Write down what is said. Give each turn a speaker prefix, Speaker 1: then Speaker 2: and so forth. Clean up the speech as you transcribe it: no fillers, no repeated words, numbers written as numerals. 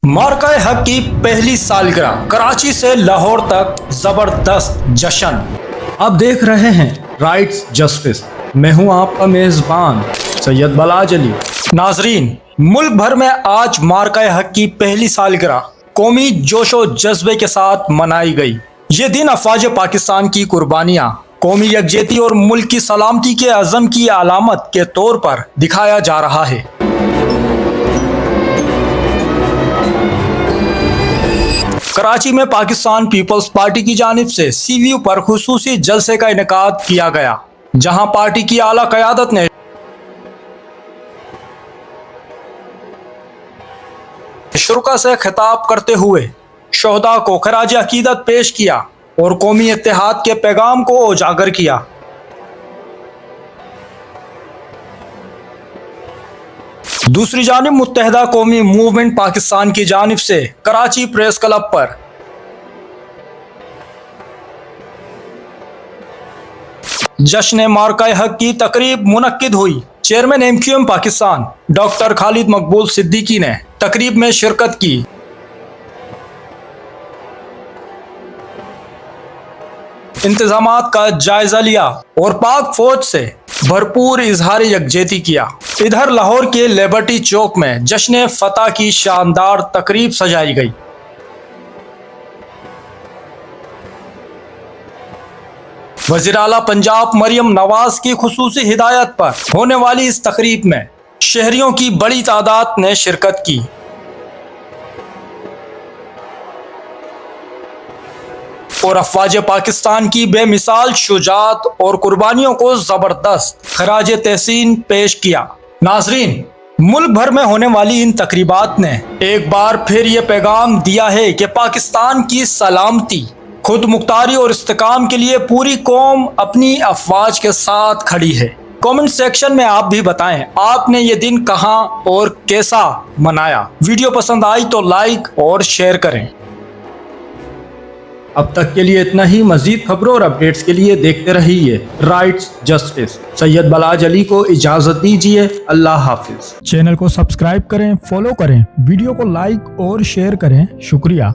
Speaker 1: मार्का हक की पहली सालगिरह, कराची से लाहौर तक जबरदस्त जश्न। आप देख रहे हैं राइट्स जस्टिस। मैं हूं आपका मेजबान सैयद बलाज अली। नाजरीन, मुल्क भर में आज मार्का हक की पहली सालगिरह कौमी जोशो जज्बे के साथ मनाई गई। ये दिन अफवाज पाकिस्तान की कुर्बानियां, कौमी यकजहती और मुल्क की सलामती के अज़म की अलामत के तौर पर दिखाया जा रहा है। कराची में पाकिस्तान पीपल्स पार्टी की जानिब से सीवीयू पर खुसूसी जलसे का इनेकाद किया गया, जहां पार्टी की आला क़यादत ने शुरका से खिताब करते हुए शोहदा को खराज अकीदत पेश किया और कौमी इत्तेहाद के पैगाम को उजागर किया। दूसरी जानिब मुत्तहदा कौमी मूवमेंट पाकिस्तान की जानिब से कराची प्रेस क्लब पर जश्न मार्का हक की तकरीब मुनक्किद हुई। Chairman MQM Pakistan doctor Khalid मकबूल सिद्दीकी ने तकरीब में शिरकत की। इंतजामात का जायजा लिया और पाक फौज से भरपूर इजहार यकजहती किया। इधर लाहौर के लिबर्टी चौक में जश्न फतह की शानदार तकरीब सजाई गई। वज़ीर आला पंजाब मरियम नवाज की खुसूसी हिदायत पर होने वाली इस तकरीब में शहरियों की बड़ी तादाद ने शिरकत की। और अफवाज पाकिस्तान की बेमिसाल शुजात और कुर्बानियों को जबरदस्त खराज तहसीन पेश किया। नाजरीन, मुल्क भर में होने वाली इन तकरीबात ने एक बार फिर ये पैगाम दिया है कि पाकिस्तान की सलामती, खुद मुख्तारी और इस्तेकाम के लिए पूरी कौम अपनी अफवाज के साथ खड़ी है। कमेंट सेक्शन में आप भी बताएं आपने ये दिन कहां और कैसा मनाया। वीडियो पसंद आई तो लाइक और शेयर करें। अब तक के लिए इतना ही। मजीद खबरों और अपडेट्स के लिए देखते रहिए राइट्स जस्टिस। सैयद बलाज अली को इजाजत दीजिए। अल्लाह हाफिज। चैनल को सब्सक्राइब करें, फॉलो करें, वीडियो को लाइक और शेयर करें। शुक्रिया।